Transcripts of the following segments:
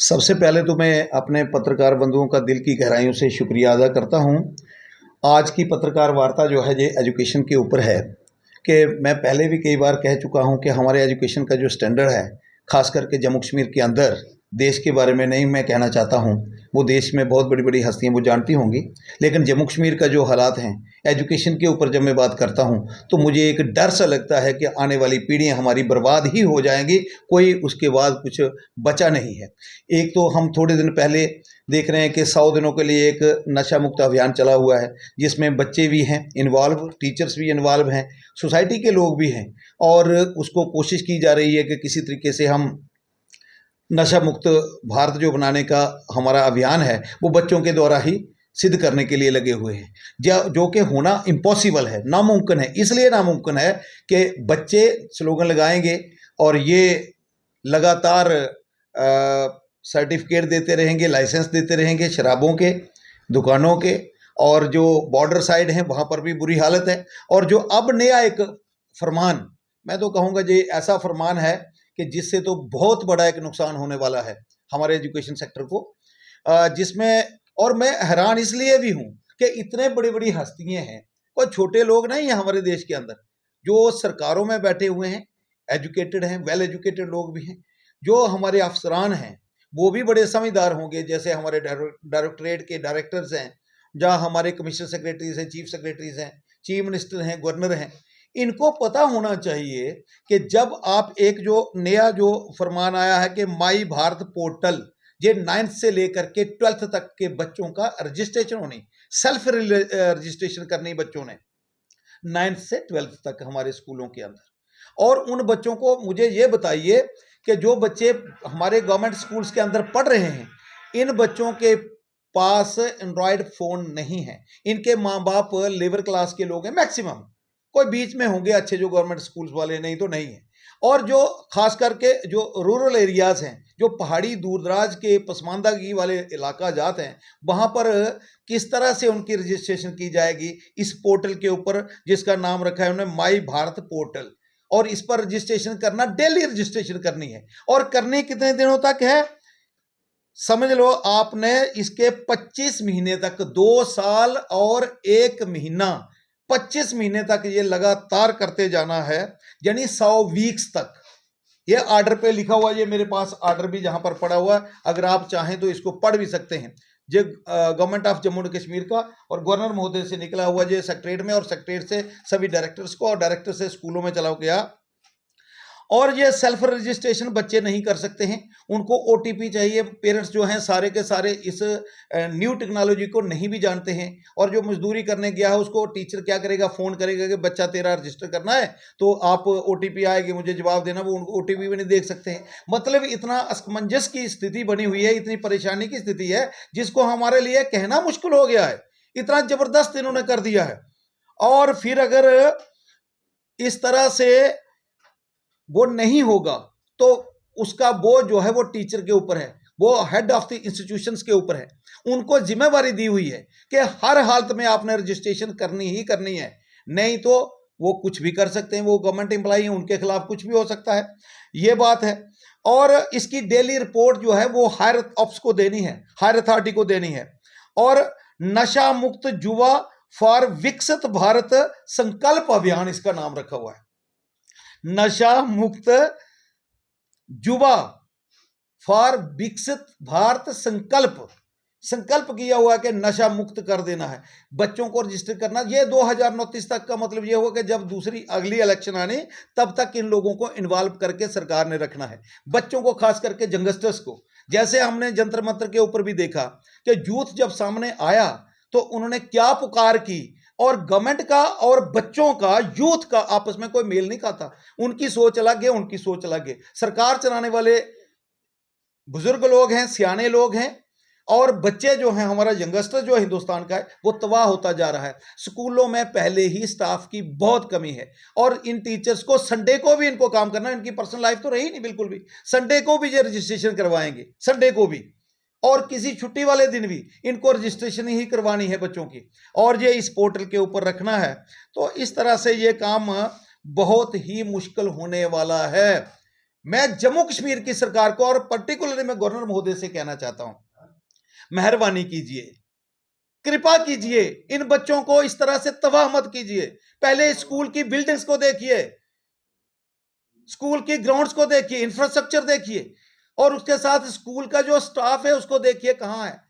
सबसे पहले तो मैं अपने पत्रकार बंधुओं का दिल की गहराइयों से शुक्रिया अदा करता हूँ। आज की पत्रकार वार्ता जो है ये एजुकेशन के ऊपर है कि मैं पहले भी कई बार कह चुका हूँ कि हमारे एजुकेशन का जो स्टैंडर्ड है, ख़ास करके जम्मू कश्मीर के अंदर, देश के बारे में नहीं मैं कहना चाहता हूँ। वो देश में बहुत बड़ी बड़ी हस्तियाँ वो जानती होंगी, लेकिन जम्मू कश्मीर का जो हालात हैं एजुकेशन के ऊपर जब मैं बात करता हूँ तो मुझे एक डर सा लगता है कि आने वाली पीढ़ियाँ हमारी बर्बाद ही हो जाएंगी, कोई उसके बाद कुछ बचा नहीं है। एक तो हम थोड़े दिन पहले देख रहे हैं कि 100 दिनों के लिए एक नशा मुक्त अभियान चला हुआ है, जिसमें बच्चे भी हैं इन्वॉल्व, टीचर्स भी इन्वॉल्व हैं, सोसाइटी के लोग भी हैं, और उसको कोशिश की जा रही है कि किसी तरीके से हम नशा मुक्त भारत जो बनाने का हमारा अभियान है वो बच्चों के द्वारा ही सिद्ध करने के लिए लगे हुए हैं, जो कि होना इम्पॉसिबल है, नामुमकिन है। इसलिए नामुमकिन है कि बच्चे स्लोगन लगाएंगे और ये लगातार सर्टिफिकेट देते रहेंगे, लाइसेंस देते रहेंगे शराबों के, दुकानों के, और जो बॉर्डर साइड हैं वहाँ पर भी बुरी हालत है। और जो अब नया एक फरमान, मैं तो कहूँगा ये ऐसा फरमान है कि जिससे तो बहुत बड़ा एक नुकसान होने वाला है हमारे एजुकेशन सेक्टर को, जिसमें, और मैं हैरान इसलिए भी हूँ कि इतने बड़ी बड़ी हस्तियाँ हैं, कोई छोटे लोग नहीं हैं हमारे देश के अंदर, जो सरकारों में बैठे हुए हैं, एजुकेटेड हैं, वेल एजुकेटेड लोग भी हैं। जो हमारे अफसरान हैं वो भी बड़े समझदार होंगे, जैसे हमारे डायरेक्टरेट के डायरेक्टर्स हैं, जहाँ हमारे कमिश्नर सेक्रेटरीज हैं, चीफ सेक्रेटरीज हैं, चीफ मिनिस्टर हैं, गवर्नर हैं। इनको पता होना चाहिए कि जब आप एक जो नया जो फरमान आया है कि माई भारत पोर्टल, ये 9th से लेकर के 12th तक के बच्चों का रजिस्ट्रेशन होनी, सेल्फ रजिस्ट्रेशन करनी बच्चों ने 9th से 12th तक हमारे स्कूलों के अंदर। और उन बच्चों को मुझे ये बताइए कि जो बच्चे हमारे गवर्नमेंट स्कूल्स के अंदर पढ़ रहे हैं, इन बच्चों के पास एंड्रॉयड फ़ोन नहीं है, इनके माँ बाप लेबर क्लास के लोग हैं मैक्सिमम, कोई बीच में होंगे अच्छे जो गवर्नमेंट स्कूल्स वाले, नहीं तो नहीं है। और जो खास करके जो रूरल एरियाज़ हैं, जो पहाड़ी दूर दराज के पसमानदगी वाले इलाका जाते हैं, वहाँ पर किस तरह से उनकी रजिस्ट्रेशन की जाएगी इस पोर्टल के ऊपर, जिसका नाम रखा है उन्होंने माई भारत पोर्टल। और इस पर रजिस्ट्रेशन करना, डेली रजिस्ट्रेशन करनी है, और करनी कितने दिनों तक है समझ लो आपने, इसके 25 महीने तक, 2 साल और 1 महीना, 25 महीने तक ये लगातार करते जाना है, यानी 100 वीक्स तक। ये ऑर्डर पे लिखा हुआ, ये मेरे पास ऑर्डर भी जहां पर पड़ा हुआ है, अगर आप चाहें तो इसको पढ़ भी सकते हैं। ये government of Jammu and Kashmir का और गवर्नर महोदय से निकला हुआ, ये सेक्रेटरीट में, और सेक्रेटरीट से सभी डायरेक्टर्स को, और डायरेक्टर से स्कूलों में चला गया। और ये सेल्फ रजिस्ट्रेशन बच्चे नहीं कर सकते हैं, उनको ओटीपी चाहिए। पेरेंट्स जो हैं सारे के सारे इस न्यू टेक्नोलॉजी को नहीं भी जानते हैं, और जो मजदूरी करने गया है उसको टीचर क्या करेगा, फ़ोन करेगा कि बच्चा तेरा रजिस्टर करना है तो आप ओटीपी आएगी मुझे जवाब देना, वो उनको ओटीपी भी नहीं देख सकते हैं। मतलब इतना असमंजस की स्थिति बनी हुई है, इतनी परेशानी की स्थिति है, जिसको हमारे लिए कहना मुश्किल हो गया है, इतना ज़बरदस्त इन्होंने कर दिया है। और फिर अगर इस तरह से वो नहीं होगा तो उसका बोझ जो है वो टीचर के ऊपर है, वो हेड ऑफ द इंस्टीट्यूशंस के ऊपर है। उनको जिम्मेवारी दी हुई है कि हर हालत में आपने रजिस्ट्रेशन करनी ही करनी है, नहीं तो वो कुछ भी कर सकते हैं, वो गवर्नमेंट एम्प्लॉई हैं, उनके खिलाफ कुछ भी हो सकता है, ये बात है। और इसकी डेली रिपोर्ट जो है वो हायर ऑप्स को देनी है, हायर अथॉरिटी को देनी है। और नशा मुक्त युवा फॉर विकसित भारत संकल्प अभियान इसका नाम रखा हुआ है, नशा मुक्त युवा फॉर विकसित भारत संकल्प। संकल्प किया हुआ कि नशा मुक्त कर देना है, बच्चों को रजिस्टर करना। ये 2029 तक का मतलब ये होगा कि जब दूसरी अगली इलेक्शन आने तब तक इन लोगों को इन्वॉल्व करके सरकार ने रखना है, बच्चों को, खास करके यंगस्टर्स को। जैसे हमने जंतर मंतर के ऊपर भी देखा कि यूथ जब सामने आया तो उन्होंने क्या पुकार की, और गवर्नमेंट का और बच्चों का, यूथ का आपस में कोई मेल नहीं खाता, उनकी सोच अलग है, उनकी सोच अलग है। सरकार चलाने वाले बुजुर्ग लोग हैं, सियाने लोग हैं, और बच्चे जो हैं, हमारा यंगस्टर जो हिंदुस्तान का है, वो तबाह होता जा रहा है। स्कूलों में पहले ही स्टाफ की बहुत कमी है, और इन टीचर्स को संडे को भी इनको काम करना, इनकी पर्सनल लाइफ तो रही नहीं बिल्कुल भी, संडे को भी ये रजिस्ट्रेशन करवाएंगे, संडे को भी, और किसी छुट्टी वाले दिन भी इनको रजिस्ट्रेशन ही करवानी है बच्चों की, और ये इस पोर्टल के ऊपर रखना है। तो इस तरह से ये काम बहुत ही मुश्किल होने वाला है। मैं जम्मू कश्मीर की सरकार को और पर्टिकुलरली मैं गवर्नर महोदय से कहना चाहता हूं, मेहरबानी कीजिए, कृपा कीजिए, इन बच्चों को इस तरह से तबाह मत कीजिए। पहले स्कूल की बिल्डिंग्स को देखिए, स्कूल की ग्राउंड्स को देखिए, इंफ्रास्ट्रक्चर देखिए, और उसके साथ स्कूल का जो स्टाफ है उसको देखिए कहां है,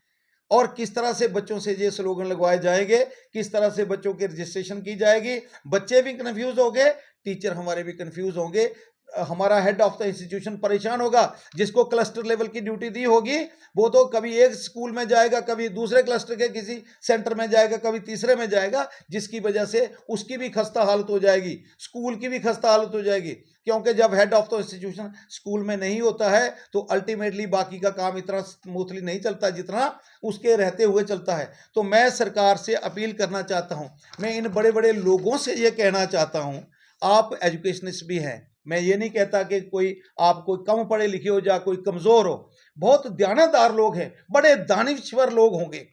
और किस तरह से बच्चों से ये स्लोगन लगवाए जाएंगे, किस तरह से बच्चों की रजिस्ट्रेशन की जाएगी। बच्चे भी कंफ्यूज होंगे, टीचर हमारे भी कंफ्यूज होंगे, हमारा हेड ऑफ द इंस्टीट्यूशन परेशान होगा। जिसको क्लस्टर लेवल की ड्यूटी दी होगी वो तो कभी एक स्कूल में जाएगा, कभी दूसरे क्लस्टर के किसी सेंटर में जाएगा, कभी तीसरे में जाएगा, जिसकी वजह से उसकी भी खस्ता हालत हो जाएगी, स्कूल की भी खस्ता हालत हो जाएगी। क्योंकि जब head of the institution school में नहीं होता है तो अल्टीमेटली बाकी का काम इतना स्मूथली नहीं चलता जितना उसके रहते हुए चलता है। तो मैं सरकार से अपील करना चाहता हूं, मैं इन बड़े बड़े लोगों से ये कहना चाहता हूं, आप एजुकेशनिस्ट भी हैं, मैं ये नहीं कहता कि कोई आप कोई कम पढ़े लिखे हो या कोई कमजोर हो, बहुत ध्यानदार लोग हैं, बड़े दानिश्वर लोग होंगे,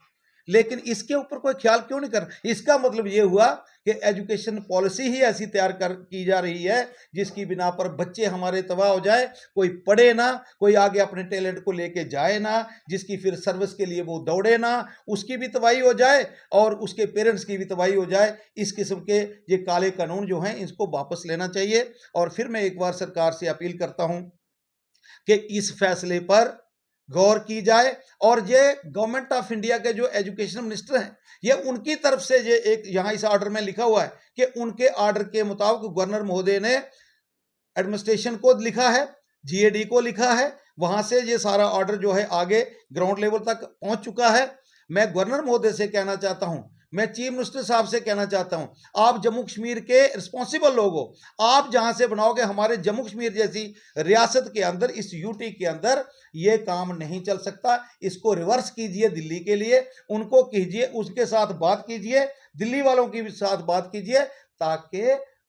लेकिन इसके ऊपर कोई ख्याल क्यों नहीं कर। इसका मतलब ये हुआ कि एजुकेशन पॉलिसी ही ऐसी तैयार की जा रही है जिसकी बिना पर बच्चे हमारे तबाह हो जाए, कोई पढ़े ना, कोई आगे अपने टैलेंट को लेके जाए ना, जिसकी फिर सर्विस के लिए वो दौड़े ना, उसकी भी तबाही हो जाए और उसके पेरेंट्स की भी तबाही हो जाए। इस किस्म के ये काले कानून जो हैं इनको वापस लेना चाहिए। और फिर मैं एक बार सरकार से अपील करता हूं कि इस फैसले पर गौर की जाए, और ये गवर्नमेंट ऑफ इंडिया के जो एजुकेशन मिनिस्टर हैं, ये उनकी तरफ से ये एक यहाँ इस ऑर्डर में लिखा हुआ है कि उनके ऑर्डर के मुताबिक गवर्नर महोदय ने एडमिनिस्ट्रेशन को लिखा है, जीएडी को लिखा है, वहां से ये सारा ऑर्डर जो है आगे ग्राउंड लेवल तक पहुंच चुका है। मैं गवर्नर महोदय से कहना चाहता हूं, मैं चीफ मिनिस्टर साहब से कहना चाहता हूं, आप जम्मू कश्मीर के रिस्पॉन्सिबल लोग हो, आप जहां से बनाओगे हमारे जम्मू कश्मीर जैसी रियासत के अंदर, इस यूटी के अंदर ये काम नहीं चल सकता। इसको रिवर्स कीजिए, दिल्ली के लिए उनको कीजिए, उसके साथ बात कीजिए, दिल्ली वालों की भी साथ बात कीजिए, ताकि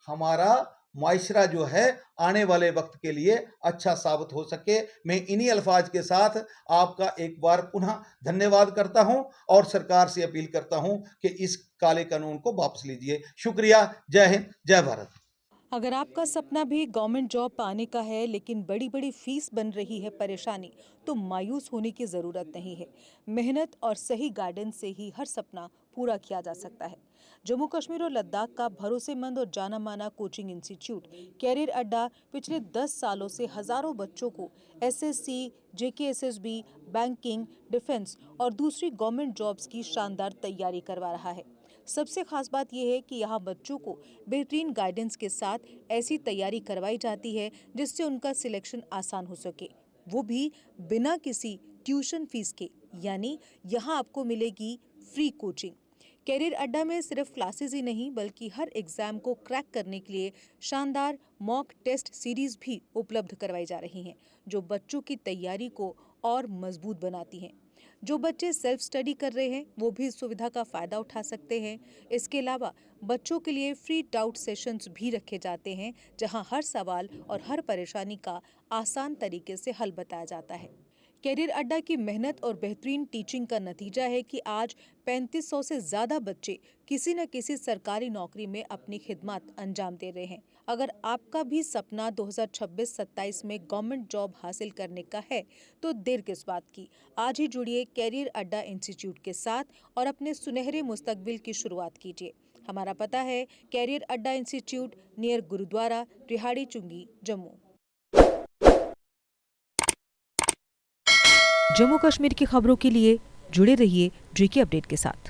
हमारा माशरा जो है आने वाले वक्त के लिए अच्छा साबित हो सके। मैं इन्हीं अल्फाज के साथ आपका एक बार पुनः धन्यवाद करता हूं और सरकार से अपील करता हूं कि इस काले कानून को वापस लीजिए। शुक्रिया। जय हिंद, जय भारत। अगर आपका सपना भी गवर्नमेंट जॉब पाने का है लेकिन बड़ी बड़ी फीस बन रही है परेशानी, तो मायूस होने की ज़रूरत नहीं है। मेहनत और सही गाइडेंस से ही हर सपना पूरा किया जा सकता है। जम्मू कश्मीर और लद्दाख का भरोसेमंद और जाना माना कोचिंग इंस्टीट्यूट कैरियर अड्डा पिछले 10 सालों से हजारों बच्चों को एसएससी, जेकेएसएसबी, बैंकिंग, डिफेंस और दूसरी गवर्नमेंट जॉब्स की शानदार तैयारी करवा रहा है। सबसे खास बात यह है कि यहाँ बच्चों को बेहतरीन गाइडेंस के साथ ऐसी तैयारी करवाई जाती है जिससे उनका सिलेक्शन आसान हो सके, वो भी बिना किसी ट्यूशन फीस के। यानी यहाँ आपको मिलेगी फ्री कोचिंग। कैरियर अड्डा में सिर्फ क्लासेस ही नहीं बल्कि हर एग्जाम को क्रैक करने के लिए शानदार मॉक टेस्ट सीरीज भी उपलब्ध करवाई जा रही हैं, जो बच्चों की तैयारी को और मजबूत बनाती हैं। जो बच्चे सेल्फ स्टडी कर रहे हैं वो भी इस सुविधा का फायदा उठा सकते हैं। इसके अलावा बच्चों के लिए फ्री डाउट सेशंस भी रखे जाते हैं, जहां हर सवाल और हर परेशानी का आसान तरीके से हल बताया जाता है। कैरियर अड्डा की मेहनत और बेहतरीन टीचिंग का नतीजा है कि आज 3500 से ज़्यादा बच्चे किसी न किसी सरकारी नौकरी में अपनी खिदमत अंजाम दे रहे हैं। अगर आपका भी सपना 2026-27 में गवर्नमेंट जॉब हासिल करने का है तो देर किस बात की। आज ही जुड़िए कैरियर अड्डा इंस्टीट्यूट के साथ और अपने सुनहरे मुस्तकबिल की शुरुआत कीजिए। हमारा पता है कैरियर अड्डा इंस्टीट्यूट, नियर गुरुद्वारा, रिहाड़ी चुंगी, जम्मू। जम्मू कश्मीर की खबरों के लिए जुड़े रहिए जेके अपडेट के साथ।